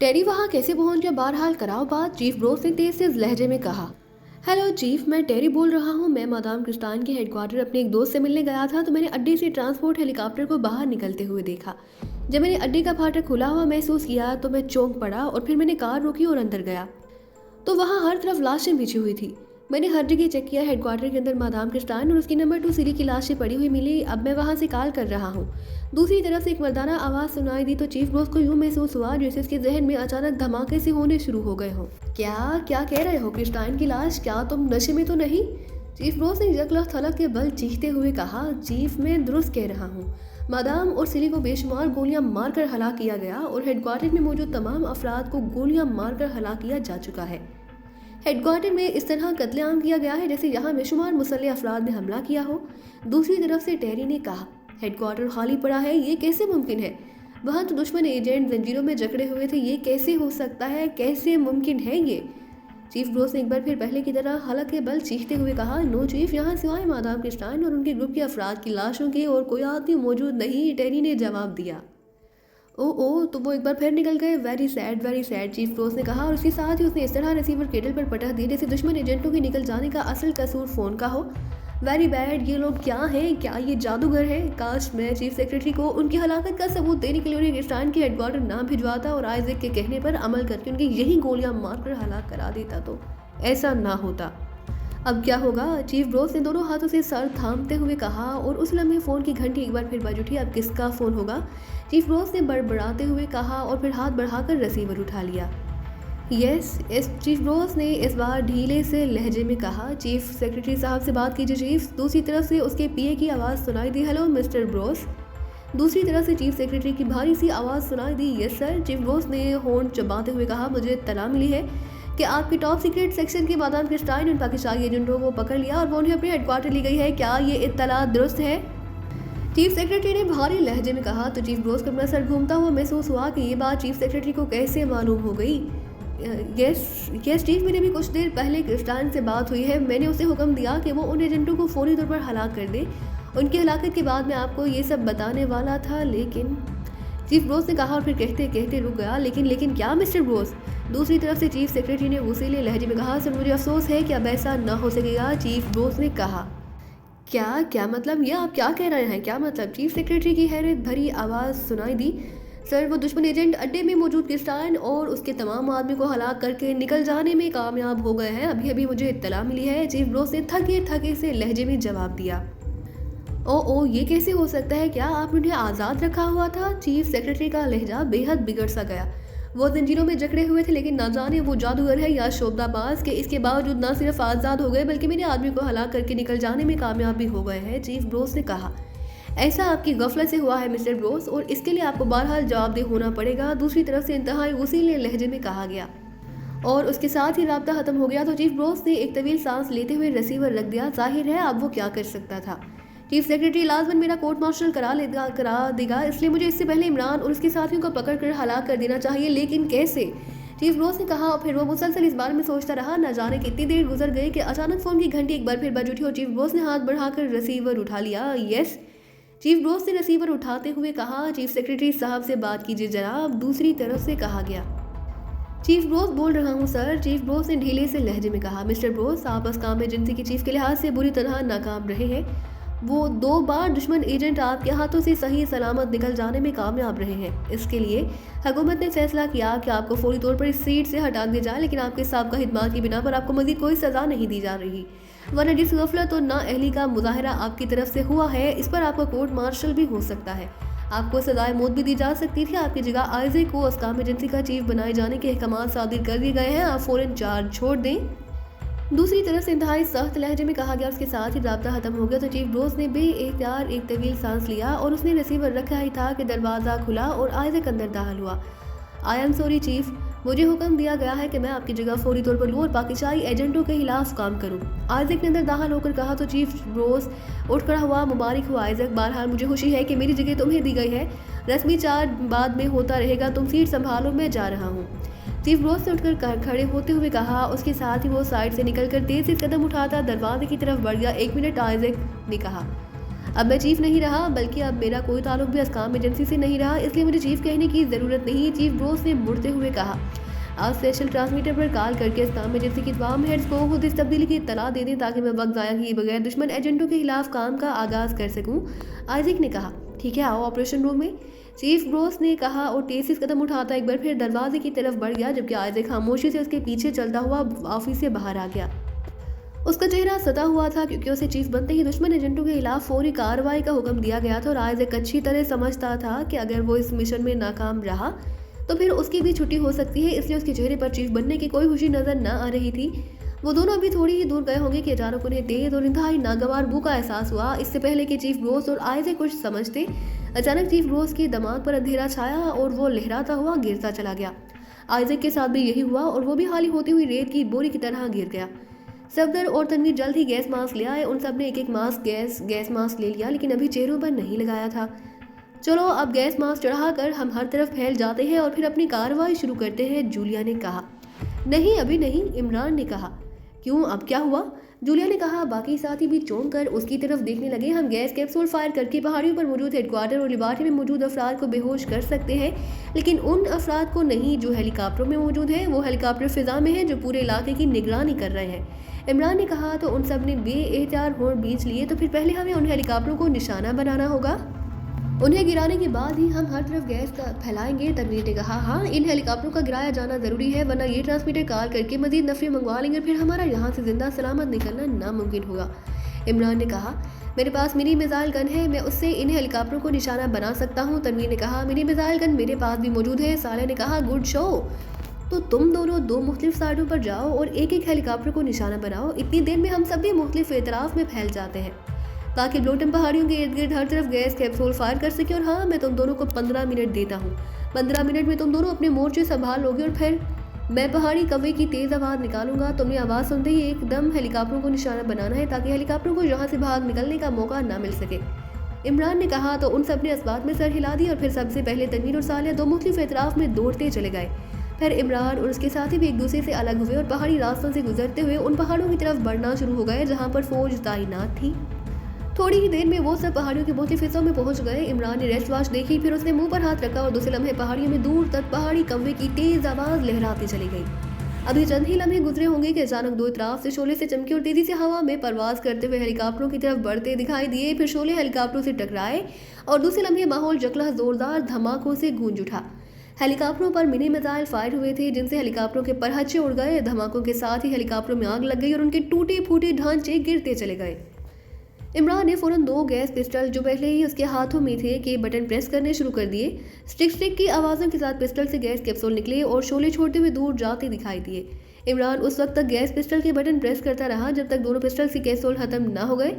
टेरी वहां कैसे पहुंच गया, बहरहाल कराओ बात। चीफ ब्रोस ने तेज तेज लहजे में कहा। हेलो चीफ, मैं टेरी बोल रहा हूँ। मैं मादाम क्रिस्टान के हेडक्वार्टर अपने एक दोस्त से मिलने गया था, तो मैंने अड्डे से ट्रांसपोर्ट हेलीकॉप्टर को बाहर निकलते हुए देखा। जब मैंने अड्डे का फाटक खुला हुआ महसूस किया तो मैं चौंक पड़ा और फिर मैंने कार रोकी और अंदर गया तो वहाँ हर तरफ लाशें बिछी हुई थी। मैंने हर जगह चेक किया, हेडक्वार्टर के अंदर मादाम क्रिस्टान और उसकी नंबर 2 सीरी की लाशें पड़ी हुई मिली। अब मैं वहाँ से कॉल कर रहा हूँ। दूसरी तरफ से एक मर्दाना आवाज़ सुनाई दी तो चीफ ब्रोस को यूँ महसूस हुआ जैसे उसके जहन में अचानक धमाके से होने शुरू हो गए हों। क्या क्या कह रहे हो? क्रिस्टान की लाश? क्या तुम नशे में तो नहीं? चीफ ब्रोस ने यकलख थलक के बल चीखते हुए कहा। चीफ, मैं दुरुस्त कह रहा हूँ। मादाम और सिली को बेशुमार गोलियां मारकर हलाक किया गया और हेडक्वार्टर में मौजूद तमाम अफराद को गोलियां मारकर हलाक किया जा चुका है। हेडक्वार्टर में इस तरह कत्लेआम किया गया है जैसे यहाँ बेशुमार मुसल्ले अफराद ने हमला किया हो। दूसरी तरफ से टेरी ने कहा, हेडक्वार्टर खाली पड़ा है, ये कैसे मुमकिन है? वहाँ तो दुश्मन एजेंट जंजीरों में जकड़े हुए थे, ये कैसे हो सकता है? कैसे मुमकिन है ये? चीफ ब्रोस ने एक बार फिर पहले की तरह हलक के बल चीखते हुए कहा, नो चीफ, यहाँ सिवाय मादाम क्रिस्टान और उनके ग्रुप के अफराद की लाशों के और कोई आदमी मौजूद नहीं, टेरी ने जवाब दिया। ओ तो वो एक बार फिर निकल गए। वेरी सैड, चीफ ब्रोस ने कहा और उसके साथ ही उसने इस तरह रिसीवर केबल पर पटक दिए जैसे दुश्मन एजेंटों के निकल जाने का असल कसूर फ़ोन का हो। वेरी बैड, ये लोग क्या हैं? क्या ये जादूगर है? काश मैं चीफ सेक्रेटरी को उनकी हलाकत का सबूत देने के लिए उन्हें क्रिस्टान की हेडक्वार्टर ना भिजवाता और आइजैक के कहने पर अमल करके उनकी यही गोलियां मारकर हलाक करा देता तो ऐसा ना होता। अब क्या होगा? चीफ ब्रोस ने दोनों हाथों से सर थामते हुए कहा और उस लम्हे फ़ोन की घंटी एक बार फिर बज उठी। अब किसका फ़ोन होगा? चीफ ब्रोस ने बड़बड़ाते हुए कहा और फिर हाथ बढ़ाकर रिसीवर उठा लिया। इस चीफ ब्रोस ने इस बार ढीले से लहजे में कहा, चीफ सेक्रेटरी साहब से बात कीजिए चीफ। दूसरी तरफ से उसके पीए की आवाज़ सुनाई दी, हेलो मिस्टर ब्रोस। दूसरी तरफ से चीफ सेक्रेटरी की भारी सी आवाज़ सुनाई दी, यस सर। चीफ ब्रोस ने होंठ चबाते हुए कहा, मुझे इत्तला मिली है कि आपके टॉप सीक्रेट सेक्शन के मादाम क्रिस्टाइन उन पाकिस्तानी एजेंटों को पकड़ लिया और वो उन्हें अपने हेडक्वार्टर ली गई है। क्या ये इत्तला दुरुस्त है? चीफ सेक्रेटरी ने भारी लहजे में कहा। तो चीफ ब्रोस को अपना सर घूमता हुआ महसूस हुआ कि ये बात चीफ सेक्रेटरी को कैसे मालूम हो गई। यस चीफ, मेरी भी कुछ देर पहले क्रिस्टाइन से बात हुई है। मैंने उसे हुक्म दिया कि वो उन एजेंटों को फौरी तौर पर हलाक कर दे। उनकी हलाकत के बाद मैं आपको ये सब बताने वाला था, लेकिन चीफ ब्रोस ने कहा और फिर कहते कहते रुक गया। लेकिन क्या मिस्टर ब्रोस? दूसरी तरफ से चीफ सेक्रेटरी ने वसीले लहजे में कहा, सर मुझे अफसोस है कि अब ऐसा ना हो सकेगा। चीफ ब्रोस ने कहा, क्या मतलब? ये आप क्या कह रहे हैं? क्या मतलब? चीफ सेक्रेटरी की हैरत भरी आवाज़ सुनाई दी, सर वो दुश्मन एजेंट अड्डे में मौजूद क्रिस्टाइन और उसके तमाम आदमी को हलाक करके निकल जाने में कामयाब हो गए हैं। अभी मुझे इत्तला मिली है। चीफ ब्रोस ने थके से लहजे में जवाब दिया। ओ ये कैसे हो सकता है? क्या आपने उन्हें आज़ाद रखा हुआ था? चीफ सेक्रेटरी का लहजा बेहद बिगड़ सा गया। वो जंजीरों में जकड़े हुए थे, लेकिन ना जाने वो जादूगर है या शोबदाबाज के इसके बावजूद ना सिर्फ आज़ाद हो गए बल्कि मेरे आदमी को हलाक करके निकल जाने में कामयाब भी हो गए हैं। चीफ ब्रोस ने कहा, ऐसा आपकी गफलत से हुआ है मिस्टर ब्रोस और इसके लिए आपको बहरहाल जवाबदेह होना पड़ेगा। दूसरी तरफ से इंतहाई वसीले लहजे में कहा गया और उसके साथ ही राब्ता खत्म हो गया। तो चीफ ब्रोस ने एक तवील सांस लेते हुए रिसीवर रख दिया। जाहिर है अब वो क्या कर सकता था। चीफ सेक्रेटरी लाजमन मेरा कोर्ट मार्शल करा देगा, इसलिए मुझे इससे पहले इमरान और उसके साथियों को पकड़कर हलाक कर देना चाहिए। लेकिन कैसे? चीफ ब्रोस ने कहा और फिर वो मुसलसल इस बारे में सोचता रहा। न जाने कितनी देर गुजर गई कि अचानक फ़ोन की घंटी एक बार फिर बज उठी और चीफ ब्रोस ने हाथ बढ़ाकर रिसीवर उठा लिया। यस, चीफ ब्रोस ने रिसीवर उठाते हुए कहा, चीफ सेक्रेटरी साहब से बात कीजिए जनाब। दूसरी तरफ से कहा गया, चीफ ब्रोस बोल रहा हूँ सर। चीफ ब्रोस ने ढीले से लहजे में कहा, मिस्टर ब्रोस, आप इस काम एजेंसी के चीफ के लिहाज से बुरी तरह नाकाम रहे हैं। वो 2 बार दुश्मन एजेंट आपके हाथों से सही सलामत निकल जाने में कामयाब रहे हैं। इसके लिए हुकूमत ने फैसला किया कि आपको फौरी तौर पर इस सीट से हटा दिया जाए, लेकिन आपके साबका खिदमत की बिना पर आपको मजीद कोई सज़ा नहीं दी जा रही। वरना जिस गफलत और नाअहली का मुजाहरा आपकी तरफ से हुआ है, इस पर आपका कोर्ट मार्शल भी हो सकता है। आपको सजाए मौत भी दी जा सकती थी। आपकी जगह आइजैक को अस्काम एजेंसी का चीफ बनाए जाने के अहकाम सादिर कर दिए गए हैं। आप फौरन चार्ज छोड़ दें। दूसरी तरफ से इंतहाई सख्त लहजे में कहा गया। उसके साथ ही राब्ता खत्म हो गया। तो चीफ ब्रोस ने बेइख्तियार एक तवील सांस लिया और उसने रिसीवर रखा ही था कि दरवाज़ा खुला और आइजैक अंदर दाखिल हुआ। आई एम सॉरी चीफ, मुझे हुक्म दिया गया है कि मैं आपकी जगह फौरी तौर पर लूँ और पाकिस्तानी एजेंटों के खिलाफ काम करूँ। आइजैक ने अंदर दाखिल होकर कहा। तो चीफ ब्रोस उठ खड़ा हुआ, मुबारक हो आइजैक, बहरहाल मुझे खुशी है कि मेरी जगह तुम्हें दी गई है। रस्मी चार्ज बाद में होता रहेगा, तुम सीट संभालो, मैं जा रहा हूँ। चीफ ब्रोस ने उठकर खड़े होते हुए कहा। उसके साथ ही वो साइड से निकलकर तेज से कदम उठाता दरवाजे की तरफ बढ़ गया। 1 मिनट, आइजैक ने कहा। अब मैं चीफ नहीं रहा, बल्कि अब मेरा कोई ताल्लुक भी अस्काम एजेंसी से नहीं रहा, इसलिए मुझे चीफ कहने की ज़रूरत नहीं, चीफ ब्रोस ने मुड़ते हुए कहा। आज स्पेशल ट्रांसमीटर पर कॉल करके अस्काम एजेंसी की तमाम हेड्स को खुद इस तब्दीली की इत्तला दे दें ताकि मैं वक्त ज़ाया किए बगैर दुश्मन एजेंटों के खिलाफ काम का आगाज़ कर सकूँ। आइजैक ने कहा। ठीक है, आओ ऑपरेशन रूम में, चीफ ब्रोस ने कहा और तेजी से कदम उठाता एक बार फिर दरवाजे की तरफ बढ़ गया, जबकि आइजैक खामोशी से उसके पीछे चलता हुआ ऑफिस से बाहर आ गया। उसका चेहरा सता हुआ था क्योंकि उसे चीफ बनते ही दुश्मन एजेंटों के खिलाफ फौरी कार्रवाई का हुक्म दिया गया था और आइजैक अच्छी तरह समझता था कि अगर वो इस मिशन में नाकाम रहा तो फिर उसकी भी छुट्टी हो सकती है, इसलिए उसके चेहरे पर चीफ बनने की कोई खुशी नजर न आ रही थी। वो दोनों अभी थोड़ी ही दूर गए होंगे कि अचानक उन्हें तेज और इंतहाई नागवार बू का एहसास हुआ। इससे पहले कि चीफ ब्रोस और आइजैक कुछ समझते, अचानक चीफ ब्रोस के दिमाग पर अंधेरा छाया और वो लहराता हुआ गिरता चला गया। आइजैक के साथ भी यही हुआ और वो भी खाली होती हुई रेत की बोरी की तरह गिर गया। सफदर और तनवीर जल्द ही गैस मास्क ले आए। उन सब ने एक एक मास्क गैस मास्क ले लिया, लेकिन अभी चेहरों पर नहीं लगाया था। चलो अब गैस मास्क चढ़ाकर हम हर तरफ फैल जाते हैं और फिर अपनी कार्रवाई शुरू करते हैं, जूलिया ने कहा। नहीं, अभी नहीं, इमरान ने कहा। क्यों, अब क्या हुआ? जूलिया ने कहा। बाकी साथी भी चौंक कर उसकी तरफ देखने लगे। हम गैस कैप्सूल फायर करके पहाड़ियों पर मौजूद हेडक्वार्टर और लेबॉर्टरी में मौजूद अफराद को बेहोश कर सकते हैं, लेकिन उन अफराद को नहीं जो हेलीकॉप्टरों में मौजूद है। वो हेलीकॉप्टर फिजा में है जो पूरे इलाके की निगरानी कर रहे हैं, इमरान ने कहा। तो उन सब ने बेएहतियात होड़ बीच लिए, तो फिर पहले हमें उन हेलीकॉप्टरों को निशाना बनाना होगा, उन्हें गिराने के बाद ही हम हर तरफ गैस का फैलाएंगे, तनवीर ने कहा। हाँ, इन हेलीकॉप्टरों का गिराया जाना जरूरी है, वरना ये ट्रांसमीटर कॉल करके मजीद नफरी मंगवा लेंगे, फिर हमारा यहाँ से जिंदा सलामत निकलना नामुमकिन होगा, इमरान ने कहा। मेरे पास मिनी मिसाइल गन है, मैं उससे इन हेलीकॉप्टरों को निशाना बना सकता हूँ, तनवीर ने कहा। मिनी मिसाइल गन मेरे पास भी मौजूद है, साले ने कहा। गुड शो, तो तुम दोनों दो मुख्तलिफ साइडों पर जाओ और एक एक हेलीकॉप्टर को निशाना बनाओ। इतनी देर में हम सभी मुख्तलिफ एतराफ में फैल जाते हैं ताकि ब्लोटम पहाड़ियों के इर्द गिर्द हर तरफ गैस कैप्सूल फायर कर सके। और हाँ, मैं तुम दोनों को 15 मिनट देता हूँ। 15 मिनट में तुम दोनों अपने मोर्चे संभाल लोगे और फिर मैं पहाड़ी कौवे की तेज़ आवाज़ निकालूंगा। तुमने आवाज़ सुनते ही एकदम हेलीकॉप्टरों को निशाना बनाना है ताकि हेलीकॉप्टरों को यहाँ से भाग निकलने का मौका ना मिल सके, इमरान ने कहा। तो उन सब ने इस बात में सर हिला दी और फिर सबसे पहले तनवीर और सालिया दो मुख्तलिफ एतराफ में दौड़ते चले गए। फिर इमरान और उसके साथी भी एक दूसरे से अलग हुए और पहाड़ी रास्तों से गुजरते हुए उन पहाड़ों की तरफ बढ़ना शुरू हो गए जहाँ पर फौज तैनात थी। थोड़ी ही देर में वो सब पहाड़ियों के मुख्तलिफ हिस्सों में पहुंच गए। इमरान ने रेस्ट वॉच देखी, फिर उसने मुंह पर हाथ रखा और दूसरे लम्हे पहाड़ियों में दूर तक पहाड़ी कौवे की तेज आवाज़ लहराती चली गई। अभी चंद ही लम्हे गुजरे होंगे कि अचानक दो तरफ से शोले से चमके और तेजी से हवा में परवाज करते हुए हेलीकॉप्टरों की तरफ बढ़ते दिखाई दिए। फिर शोले हेलीकॉप्टरों से टकराए और दूसरे लम्हे माहौल जकला जोरदार धमाकों से गूंज उठा। हेलीकॉप्टरों पर मिनी मिसाइल फायर हुए थे जिनसे हेलीकॉप्टरों के परहच्चे उड़ गए। धमाकों के साथ ही हेलीकॉप्टरों में आग लग गई और उनके टूटे फूटे ढांचे गिरते चले गए। इमरान ने फौरन दो गैस पिस्टल जो पहले ही उसके हाथों में थे के बटन प्रेस करने शुरू कर दिए। स्टिक स्टिक की आवाज़ों के साथ पिस्टल से गैस कैप्सूल निकले और शोले छोड़ते हुए दूर जाते दिखाई दिए। इमरान उस वक्त तक गैस पिस्टल के बटन प्रेस करता रहा जब तक दोनों पिस्टल के कैप्सूल खत्म ना हो गए।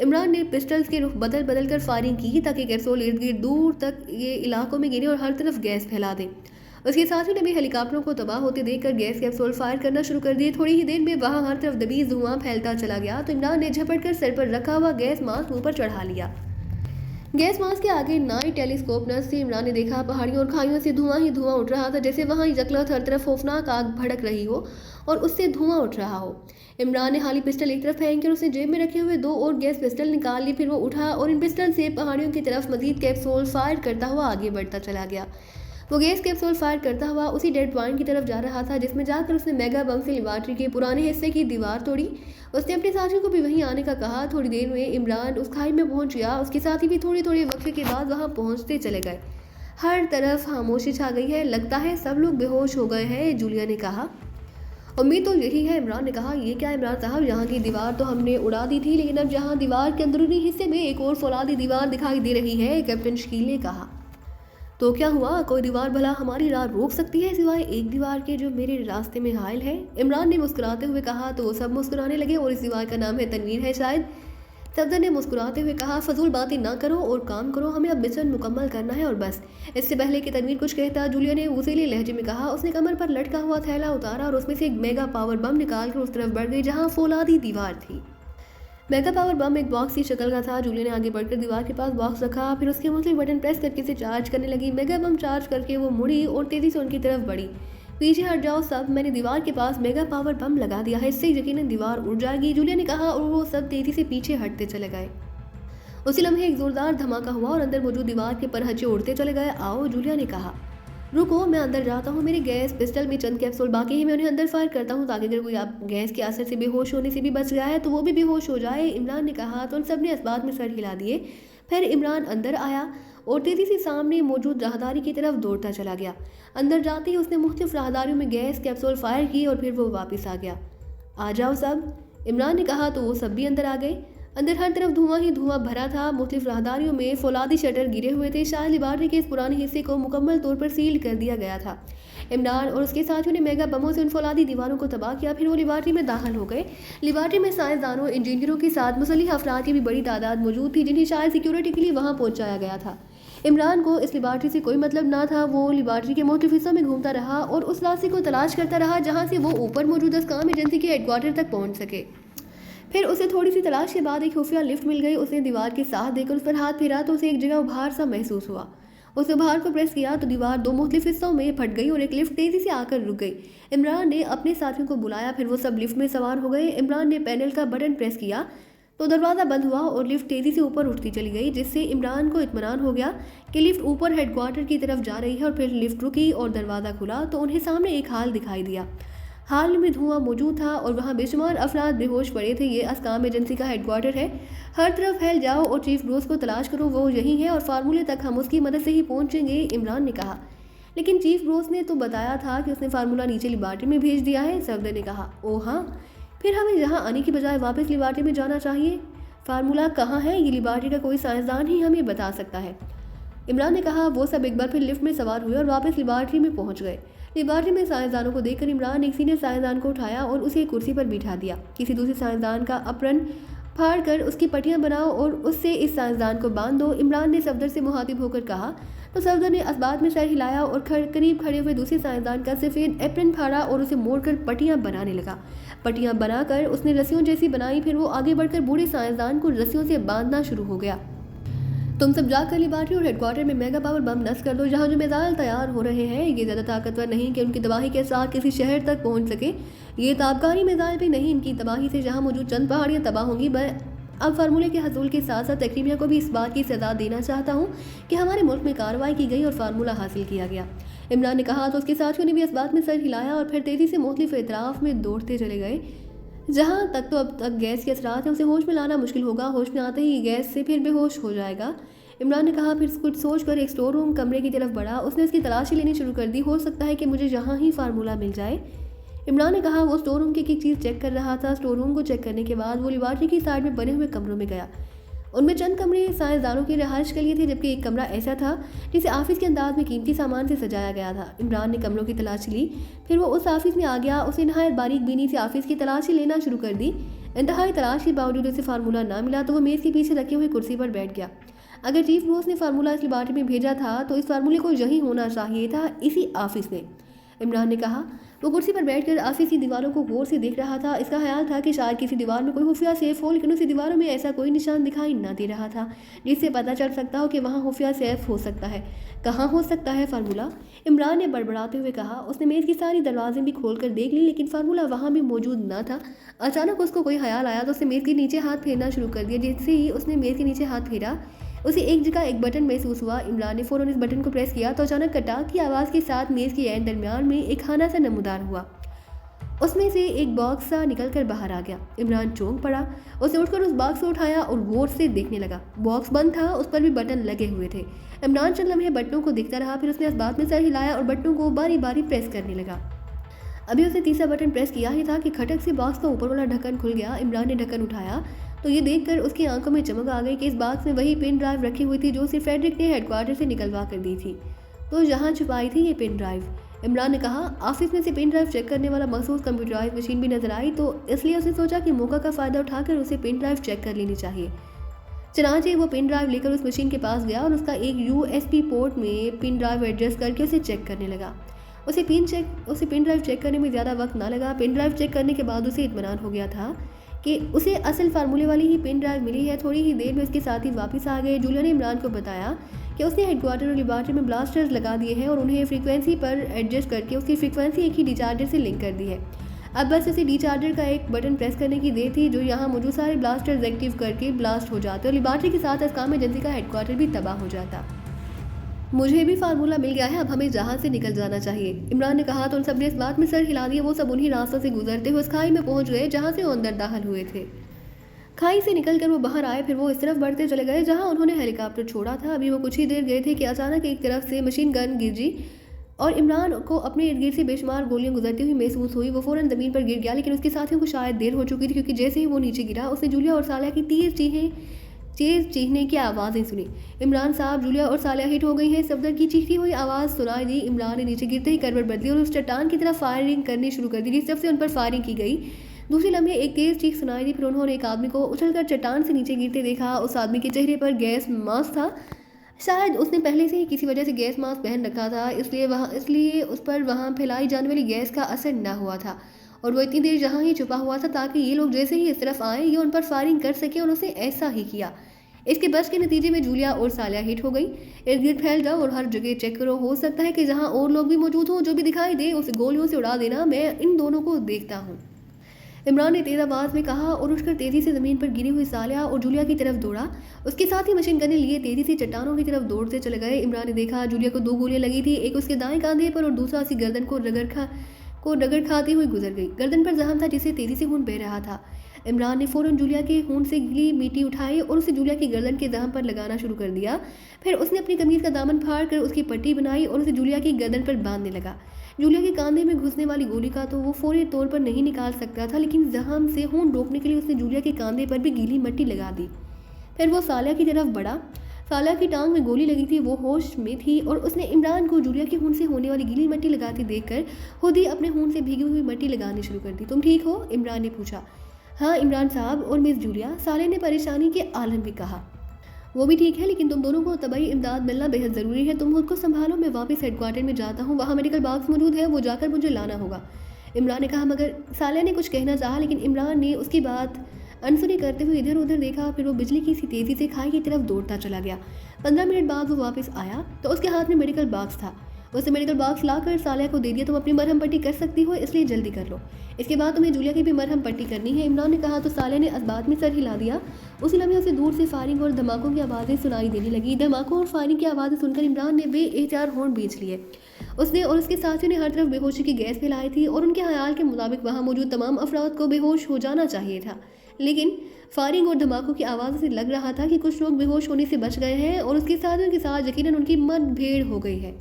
इमरान ने पिस्टल्स के रुख बदल बदल कर फायरिंग की ताकि कैप्सूल इर्द गिर्द दूर तक ये इलाकों में गिरे और हर तरफ गैस फैला दें। उसके साथियों ने भी हेलीकॉप्टरों को तबाह होते देखकर गैस कैप्सूल फायर करना शुरू कर दिए। थोड़ी ही देर में वहां हर तरफ दबीज धुआं फैलता चला गया तो इमरान ने झपट कर सर पर रखा हुआ गैस मास्क मुंह पर चढ़ा लिया। गैस मास्क के आगे नाइट टेलीस्कोप नज़र से इमरान ने देखा पहाड़ियों और खाइयों से धुआं ही धुआं उठ रहा था, जैसे वहां जकलत हर तरफ खौफनाक आग भड़क रही हो और उससे धुआं उठ रहा हो। इमरान ने खाली पिस्टल एक तरफ फेंक कर उसने जेब में रखे हुए दो और गैस पिस्टल निकाल ली। फिर वो उठा और इन पिस्टल से पहाड़ियों की तरफ मजीद कैप्सूल फायर करता हुआ आगे बढ़ता चला गया। वो गैस कैप्सूल फायर करता हुआ उसी डेड पॉइंट की तरफ जा रहा था जिसमें जाकर उसने मेगा बम से लेबॉर्टरी के पुराने हिस्से की दीवार तोड़ी। उसने अपने साथियों को भी वहीं आने का कहा। थोड़ी देर में इमरान उस खाई में पहुंच गया। उसके साथी भी थोड़े थोड़े वक्फे के बाद वहां पहुंचते चले गए। हर तरफ खामोशी छा गई है, लगता है सब लोग बेहोश हो गए हैं, जूलिया ने कहा। उम्मीद तो यही है, इमरान ने कहा। ये क्या इमरान साहब, यहाँ की दीवार तो हमने उड़ा दी थी, लेकिन अब यहाँ दीवार के अंदरूनी हिस्से में एक और फौलादी दीवार दिखाई दे रही है, कैप्टन शकील ने कहा। तो क्या हुआ, कोई दीवार भला हमारी राह रोक सकती है सिवाय एक दीवार के जो मेरे रास्ते में हायल है, इमरान ने मुस्कुराते हुए कहा। तो वो सब मुस्कुराने लगे और इस दीवार का नाम है तनवीर है शायद, सफदर ने मुस्कुराते हुए कहा। फजूल बातें ना करो और काम करो, हमें अब मिशन मुकम्मल करना है और बस। इससे पहले कि तनवीर कुछ कहता, जूलिया ने उसीले लहजे में कहा। उसने कमर पर लटका हुआ थैला उतारा और उसमें से एक मेगा पावर बम निकालकर उस तरफ बढ़ गई जहाँ फौलादी दीवार थी। मेगा पावर बम एक बॉक्स की शक्ल का था। जूलिया ने आगे बढ़कर दीवार के पास बॉक्स रखा, फिर उसके मुख्तलिफ बटन प्रेस करके इसे चार्ज करने लगी। मेगा बम चार्ज करके वो मुड़ी और तेजी से उनकी तरफ बढ़ी। पीछे हट जाओ सब, मैंने दीवार के पास मेगा पावर बम लगा दिया है, इससे यकीनन दीवार उड़ जाएगी, जूलिया ने कहा और वो सब तेजी से पीछे हटते चले गए। उसी लम्हे एक जोरदार धमाका हुआ और अंदर मौजूद दीवार के परहच्चे उड़ते चले गए। आओ, जूलिया ने कहा। रुको, मैं अंदर जाता हूँ। मेरी गैस पिस्टल में चंद कैप्सूल बाकी है, मैं उन्हें अंदर फायर करता हूँ ताकि अगर कोई आप गैस के असर से बेहोश होने से भी बच गया है तो वो भी बेहोश हो जाए, इमरान ने कहा। तो उन सब ने इस बात में सर हिला दिए। फिर इमरान अंदर आया और तेजी से सामने मौजूद राहदारी की तरफ दौड़ता चला गया। अंदर जाते ही उसने मुख्तलिफ राहदारियों में गैस कैप्सूल फायर की और फिर वो वापस आ गया। आ जाओ सब, इमरान ने कहा। तो वो सब भी अंदर आ गए। अंदर हर तरफ धुआं ही धुआं भरा था। मुख्तलिफ राहदारियों में फौलादी शटर गिरे हुए थे। शायद लिबार्ट्री के इस पुराने हिस्से को मुकम्मल तौर पर सील कर दिया गया था। इमरान और उसके साथियों ने मेगा बमों से उन फौलादी दीवारों को तबाह किया। फिर वो लिबार्ट्री में दाखिल हो गए। लिबार्ट्री में साइंसदानों, इंजीनियरों के साथ मुसल्लिह अफराद की भी बड़ी तादाद मौजूद थी, जिन्हें शायद सिक्योरिटी के लिए वहाँ पहुँचाया गया था। इमरान को इस लिबार्ट्री से कोई मतलब ना था। वो लिबार्ट्री के मुख्तलिफ हिस्सों में घूमता रहा और उस रास्ते को तलाश करता रहा जहाँ से वो ऊपर मौजूद अस्काम एजेंसी के हेडक्वार्टर तक पहुँच सके। फिर उसे थोड़ी सी तलाश के बाद एक खुफिया लिफ्ट मिल गई। उसने दीवार के साथ देकर उस पर हाथ फेरा तो उसे एक जगह उभार सा महसूस हुआ। उसने उभार को प्रेस किया तो दीवार दो मुख्तलिफ हिस्सों में फट गई और एक लिफ्ट तेजी से आकर रुक गई। इमरान ने अपने साथियों को बुलाया। फिर वो सब लिफ्ट में सवार हो गए। इमरान ने पैनल का बटन प्रेस किया तो दरवाज़ा बंद हुआ और लिफ्ट तेज़ी से ऊपर उठती चली गई, जिससे इमरान को इत्मीनान हो गया कि लिफ्ट ऊपर हेडक्वार्टर की तरफ जा रही है। और फिर लिफ्ट रुकी और दरवाज़ा खुला तो उन्हें सामने एक हाल दिखाई दिया। हाल में धुआं मौजूद था और वहाँ बेशुमार अफराद बेहोश पड़े थे। ये अस्काम एजेंसी का हेडक्वार्टर है। हर तरफ फैल जाओ और चीफ ब्रोस को तलाश करो, वो यही है और फार्मूले तक हम उसकी मदद से ही पहुँचेंगे, इमरान ने कहा। लेकिन चीफ ब्रोस ने तो बताया था कि उसने फार्मूला नीचे लिबार्ट्री में भेज दिया है, सफदर ने कहा। ओह हाँ, फिर हमें यहाँ आने की बजाय वापस लिबार्ट्री में जाना चाहिए। फार्मूला कहाँ है, ये लिबार्ट्री का कोई साइंसदान ही हमें बता सकता है, इमरान ने कहा। वो सब एक बार फिर लिफ्ट में सवार हुए और वापस लिबार्ट्री में पहुंच गए। लिबार्ट्री में साइंसदानों को देखकर इमरान ने एक सीनियर साइंसदान को उठाया और उसे एक कुर्सी पर बिठा दिया। किसी दूसरे साइंसदान का अपरन फाड़ कर उसकी पट्टियां बनाओ और उससे इस साइंसदान को बांध दो, इमरान ने सफदर से मुखातिब होकर कहा। तो सफदर ने असबात में सर हिलाया और करीब खड़े हुए दूसरे साइंसदान का सफ़ेद एप्रन फाड़ा और उसे मोड़कर पट्टियां बनाने लगा। पट्टियां बनाकर उसने रस्सियों जैसी बनाई। फिर वो आगे बढ़कर बूढ़े साइंसदान को रस्सियों से बांधना शुरू हो गया। तुम सब जाकर लिबार्ट्री और हेडक्वार्टर में मेगा पावर बम नस्ब कर दो। जहाँ जो मिसाइल तैयार हो रहे हैं ये ज़्यादा ताकतवर नहीं कि उनकी तबाही के साथ किसी शहर तक पहुँच सके। ये ताबकारी मिसाइल भी नहीं, इनकी तबाही से जहाँ मौजूद चंद पहाड़ियाँ तबाह होंगी। अब फार्मूले के हसूल के साथ साथ तकरीबिया को भी इस बात की सजा देना चाहता हूँ कि हमारे मुल्क में कार्रवाई की गई और फार्मूला हासिल किया गया, इमरान ने कहा। तो उसके साथियों ने भी इस बात में सर हिलाया और फिर तेज़ी से मुख्तलिफ एतराफ़ में दौड़ते चले गए। जहाँ तक तो अब तक गैस के असरात हैं उसे होश में लाना मुश्किल होगा। होश में आते ही गैस से फिर बेहोश हो जाएगा, इमरान ने कहा। फिर कुछ सोचकर एक स्टोर रूम कमरे की तरफ बढ़ा। उसने उसकी तलाशी लेनी शुरू कर दी। हो सकता है कि मुझे यहाँ ही फार्मूला मिल जाए, इमरान ने कहा। वो स्टोर रूम की एक चीज़ चेक कर रहा था। स्टोर रूम को चेक करने के बाद वो लिबार्ट्री की साइड में बने हुए कमरों में गया। उनमें चंद कमरे साइंसदानों की रिहाइश के लिए थे, जबकि एक कमरा ऐसा था जिसे ऑफिस के अंदाज में कीमती सामान से सजाया गया था। इमरान ने कमरों की तलाशी ली। फिर वो उस ऑफिस में आ गया। उसे नहायत बारीक बीनी से ऑफिस की तलाशी लेना शुरू कर दी। इंतहाई तलाश के बावजूद उसे फार्मूला ना मिला तो वो मेज़ के पीछे रखे हुए कुर्सी पर बैठ गया। अगर चीफ ब्रोस ने फार्मूला इस लिबार्ट्री में भेजा था तो इस फार्मूले को यहीं होना चाहिए था, इसी ऑफिस में, इमरान ने कहा। वो कुर्सी पर बैठकर ऑफिस की दीवारों को गौर से देख रहा था। इसका ख्याल था कि शायद किसी दीवार में कोई खुफिया सेफ हो, लेकिन उसी दीवारों में ऐसा कोई निशान दिखाई न दे रहा था जिससे पता चल सकता हो कि वहाँ खुफिया सेफ हो सकता है। कहाँ हो सकता है फार्मूला, इमरान ने बड़बड़ाते हुए कहा। उसने मेज़ की सारी दरवाजे भी खोल कर देख ली, लेकिन फार्मूला वहाँ भी मौजूद न था। अचानक उसको कोई ख्याल आया तो उसने मेज़ के नीचे हाथ फेरना शुरू कर दिया। जैसे ही उसने मेज़ के नीचे हाथ फेरा उसे एक जगह एक बटन महसूस हुआ। इमरान ने फ़ौरन इस बटन को प्रेस किया तो अचानक कटाक की आवाज़ के साथ मेज़ के एन दरमियान में एक खाना सा नमूदार हुआ। उसमें से एक बॉक्स सा निकल कर बाहर आ गया। इमरान चौंक पड़ा। उसने उठकर उस बॉक्स को उठाया और गौर से देखने लगा। बॉक्स बंद था, उस पर भी बटन लगे हुए थे। इमरान चंद लम्हे बटनों को देखता रहा। फिर उसने इस बात में सर हिलाया और बटनों को बारी बारी प्रेस करने लगा। अभी उसने तीसरा बटन प्रेस किया ही था कि खटक से बॉक्स का ऊपर वाला ढक्कन खुल गया। इमरान ने ढक्कन उठाया तो ये देखकर उसकी आंखों में चमक आ गई कि इस बॉक्स में वही पेन ड्राइव रखी हुई थी जो उसे फ्रेडरिक ने हेडक्वार्टर से निकलवा कर दी थी। तो यहाँ छुपाई थी ये पेन ड्राइव, इमरान ने कहा। ऑफिस में से पेन ड्राइव चेक करने वाला मखसूस कंप्यूटराइज मशीन भी नजर आई, तो इसलिए उसने सोचा कि मौका का फ़ायदा उठाकर उसे पेन ड्राइव चेक कर लेनी चाहिए। चनाचे वो पेन ड्राइव लेकर उस मशीन के पास गया और उसका एक USB पोर्ट में पेन ड्राइव एडजस्ट करके उसे चेक करने लगा। उसे पेन ड्राइव चेक करने में ज़्यादा वक्त ना लगा। पेन ड्राइव चेक करने के बाद उसे इत्मीनान हो गया था कि उसे असल फार्मूले वाली ही पेन ड्राइव मिली है। थोड़ी ही देर में उसके साथी वापस आ गए। जूलिया ने इमरान को बताया कि उसने हेडक्वार्टर और लिबार्ट्री में ब्लास्टर्स लगा दिए हैं और उन्हें फ्रीक्वेंसी पर एडजस्ट करके उसकी फ्रीक्वेंसी एक ही डिचार्जर से लिंक कर दी है। अब बस इसे डिचार्जर का एक बटन प्रेस करने की देर थी, जो यहाँ मौजूद सारे ब्लास्टर्स एक्टिव करके ब्लास्ट हो जाते और लेबॉर्ट्री के साथ असकाम एजेंसी का हेडक्वार्टर भी तबाह हो जाता। मुझे भी फार्मूला मिल गया है, अब हमें जहां से निकल जाना चाहिए, इमरान ने कहा तो उन सब ने इस बात में सर हिला दिया। वो सब उन्हीं रास्तों से गुजरते हुए उस खाई में पहुंच गए जहां से वो अंदर दाखिल हुए थे। खाई से निकलकर वो बाहर आए, फिर वो इस तरफ बढ़ते चले गए जहां उन्होंने हेलीकॉप्टर छोड़ा था। अभी वो कुछ ही देर गए थे कि अचानक एक तरफ से मशीन गन गिरी और इमरान को अपने इर्द गिर्द से बेशुमार गोलियां गुजरती हुई महसूस हुई। वो फौरन ज़मीन पर गिर गया, लेकिन उसके साथियों को शायद देर हो चुकी थी, क्योंकि जैसे ही वो नीचे गिरा उसने जूलिया और सालिया की तेज चीखने की आवाज़ें सुनी। इमरान साहब, जूलिया और सालिया हिट हो गई हैं, सफदर की चीखती हुई आवाज़ सुनाई दी। इमरान ने नीचे गिरते ही करवट बदली और उस चट्टान की तरफ फायरिंग करनी शुरू कर दी जिस तरफ से उन पर फायरिंग की गई। दूसरे लम्हे एक तेज चीख सुनाई दी, फिर उन्होंने एक आदमी को उछलकर चट्टान से नीचे गिरते देखा। उस आदमी के चेहरे पर गैस मास्क था, शायद उसने पहले से ही किसी वजह से गैस मास्क पहन रखा था, इसलिए उस पर वहाँ फैलाई जाने वाली गैस का असर न हुआ था और वो इतनी देर जहाँ ही छुपा हुआ था ताकि ये लोग जैसे ही इस तरफ आए ये उन पर फायरिंग कर सके, और उसने ऐसा ही किया। इसके बस के नतीजे में जूलिया और सालिया हिट हो गई। इर्द गिर्द फैल जाओ और हर जगह चेक करो, हो सकता है कि जहाँ और लोग भी मौजूद हों, जो भी दिखाई दे उसे गोलियों से उड़ा देना, मैं इन दोनों को देखता हूँ, इमरान ने तेज आवाज़ में कहा और उठकर तेज़ी से ज़मीन पर गिरी हुई सालिया और जूलिया की तरफ दौड़ा। उसके साथ ही मशीन गन लिए तेज़ी से चट्टानों की तरफ दौड़ते चले गए। इमरान ने देखा जूलिया को 2 गोलियां लगी थी, एक उसके दाएं कंधे पर और दूसरा उसकी गर्दन को रगड़ खाती हुई गुजर गई। गर्दन पर जख्म था जिससे तेज़ी से खून बह रहा था। इमरान ने फ़ौरन जूलिया के खून से गीली मिट्टी उठाई और उसे जूलिया की गर्दन के जख्म पर लगाना शुरू कर दिया। फिर उसने अपनी कमीज़ का दामन फाड़ कर उसकी पट्टी बनाई और उसे जूलिया की गर्दन पर बांधने लगा। जूलिया के कांधे में घुसने वाली गोली का तो वो फौरी तौर पर नहीं निकाल सकता था, लेकिन जख्म से खून रोकने के लिए उसने जूलिया के कांधे पर भी गीली मिट्टी लगा दी। फिर वो सालिया की तरफ बढ़ा। सालिया की टांग में गोली लगी थी, वो होश में थी और उसने इमरान को जूलिया के खून से होने वाली गीली मिट्टी लगाती देखकर खुद ही अपने खून से भीगी हुई मिट्टी लगानी शुरू कर दी। तुम ठीक हो? इमरान ने पूछा। हाँ इमरान साहब और मिस जूलिया, साले ने परेशानी के आलम भी कहा। वो भी ठीक है, लेकिन तुम दोनों को तबाही इमदाद मिलना बेहद ज़रूरी है। तुम खुद को संभालो, मैं वापस हेडक्वार्टर में जाता हूँ, वहाँ मेडिकल बॉक्स मौजूद है, वो जाकर मुझे लाना होगा, इमरान ने कहा। मगर सालिया ने कुछ कहना चाहा, लेकिन इमरान ने उसकी बात अनसुनी करते हुए इधर उधर देखा। फिर वो बिजली की सी तेज़ी से खाई की तरफ दौड़ता चला गया। 15 मिनट बाद वो वापस आया तो उसके हाथ में मेडिकल बॉक्स था। उसने मेडिकल बॉक्स लाकर सालिया को दे दिया। तुम अपनी मरहम पट्टी कर सकती हो, इसलिए जल्दी कर लो, इसके बाद तुम्हें जूलिया की भी मरहम पट्टी करनी है, इमरान ने कहा। तो सालिया ने इस बात में सर हिला दिया। उसी लम्हे उसे दूर से फायरिंग और धमाकों की आवाज़ें सुनाई देने लगी। धमाकों और फायरिंग की आवाज़ें सुनकर इमरान ने बेएहतियात होंठ भींच लिए। उसने और उसके साथियों ने हर तरफ बेहोशी की गैस फैलाई थी और उनके ख्याल के मुताबिक वहाँ मौजूद तमाम अफराद को बेहोश हो जाना चाहिए था, लेकिन फायरिंग और धमाकों की आवाज़ से लग रहा था कि कुछ लोग बेहोश होने से बच गए हैं और उसके साथियों के साथ यकीनन उनकी मतभेड़ हो गई है।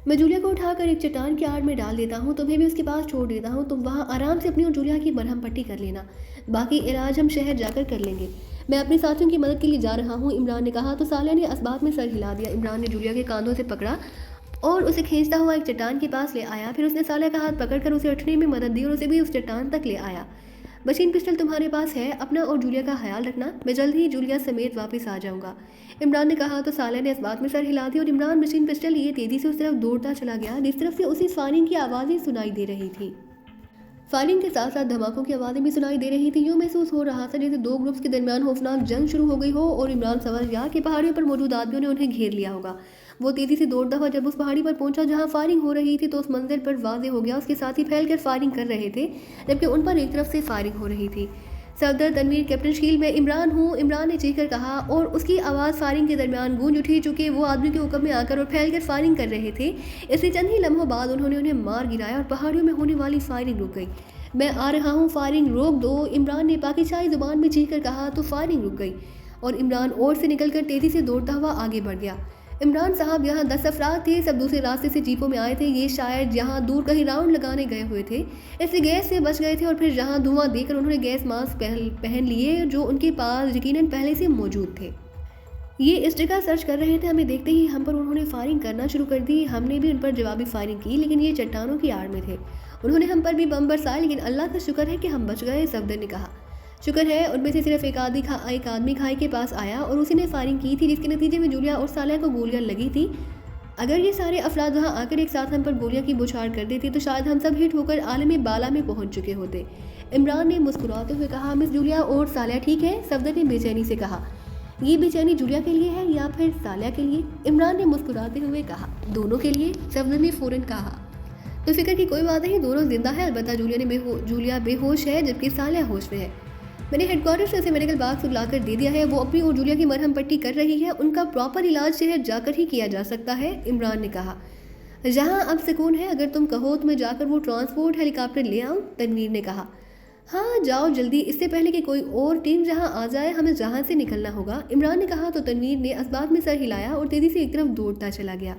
मैं जूलिया को उठाकर एक चट्टान की आड़ में डाल देता हूँ, तुम्हें भी उसके पास छोड़ देता हूँ, तुम वहाँ आराम से अपनी और जूलिया की मरहम पट्टी कर लेना, बाकी इलाज हम शहर जाकर कर लेंगे, मैं अपने साथियों की मदद के लिए जा रहा हूँ, इमरान ने कहा। तो सालिया ने इस बात में सर हिला दिया। इमरान ने जूलिया के कांधों से पकड़ा और उसे खींचता हुआ एक चट्टान के पास ले आया। फिर उसने सालिया का हाथ पकड़कर उसे उठने में मदद दी और उसे भी उस चट्टान तक ले आया। मशीन पिस्टल तुम्हारे पास है, अपना और जूलिया का ख्याल रखना, मैं जल्द ही जूलिया समेत वापस आ जाऊंगा, इमरान ने कहा। तो सालिया ने इस बात में सर हिला दी और इमरान मशीन पिस्टल लिए तेज़ी से उस तरफ दौड़ता चला गया जिस तरफ से उसी फायरिंग की आवाज़ें सुनाई दे रही थी। फायरिंग के साथ साथ धमाकों की आवाज़ें भी सुनाई दे रही थी। यूँ महसूस हो रहा था जैसे 2 ग्रुप्स के दरमियान खौफनाक जंग शुरू हो गई हो और इमरान समझ गया कि पहाड़ियों पर मौजूद आदमियों ने उन्हें घेर लिया होगा। वो तेज़ी से दौड़ता हुआ जब उस पहाड़ी पर पहुंचा जहां फायरिंग हो रही थी तो उस मंजर पर वाजे हो गया उसके साथी फैलकर फायरिंग कर रहे थे, जबकि उन पर एक तरफ से फायरिंग हो रही थी। सफदर, तनवीर, कैप्टन शकील, मैं इमरान हूँ, इमरान ने चीख कर कहा और उसकी आवाज़ फायरिंग के दरमियान गूंज उठी, चूँकि वो आदमी के हुक्म में आकर और फैलकर फायरिंग कर रहे थे। इसलिए चंद ही लम्हों बाद उन्होंने उन्हें मार गिराया और पहाड़ियों में होने वाली फायरिंग रुक गई। मैं आ रहा हूँ, फायरिंग रोक दो, इमरान ने पाकिस्तानी ज़ुबान में चीख कर कहा। तो फायरिंग रुक गई और इमरान ओर से निकलकर तेज़ी से दौड़ता हुआ आगे बढ़ गया। इमरान साहब, यहाँ 10 अफराद थे, सब दूसरे रास्ते से जीपों में आए थे, ये शायद यहाँ दूर कहीं राउंड लगाने गए हुए थे, इसलिए गैस से बच गए थे और फिर जहाँ धुआं देकर उन्होंने गैस मास्क पहन लिए जो उनके पास यकीनन पहले से मौजूद थे। ये इस जगह सर्च कर रहे थे, हमें देखते ही हम पर उन्होंने फायरिंग करना शुरू कर दी। हमने भी उन पर जवाबी फायरिंग की, लेकिन ये चट्टानों की आड़ में थे। उन्होंने हम पर भी बम बरसाए, लेकिन अल्लाह का शुक्र है कि हम बच गए, सफदर ने कहा। शुक्र है, उनमें से सिर्फ एक आदमी खाई के पास आया और उसी ने फायरिंग की थी, जिसके नतीजे में जूलिया और सालिया को गोलियां लगी थी। अगर ये सारे अफराद वहाँ आकर एक साथ हम पर गोलियां की बौछार कर देते तो शायद हम सब हिट होकर आलम बाला में पहुँच चुके होते, इमरान ने मुस्कुराते हुए कहा। मिस जूलिया और सालिया ठीक है, सफदर ने बेचैनी से कहा। ये बेचैनी जूलिया के लिए है या फिर सालिया के लिए, इमरान ने मुस्कुराते हुए कहा। दोनों के लिए, सफदर ने फ़ौरन कहा। तो फिक्र की कोई बात नहीं, दोनों जिंदा है। अलबत्ता जूलिया बेहोश है जबकि सालिया होश में है। मैंने हेडक्वार्टर से उसे मेडिकल बॉक्स लाकर दे दिया है। वो अपनी और जूलिया की मरहम पट्टी कर रही है। उनका प्रॉपर इलाज शहर जाकर ही किया जा सकता है, इमरान ने कहा। जहां अब सुकून है, अगर तुम कहो तो मैं जाकर वो ट्रांसपोर्ट हेलीकॉप्टर ले आऊं, तनवीर ने कहा। हाँ जाओ जल्दी, इससे पहले कि कोई और टीम जहां आ जाए, हमें जहां से निकलना होगा, इमरान ने कहा। तो तनवीर ने असबाब में सर हिलाया और तेजी से एक तरफ दौड़ता चला गया।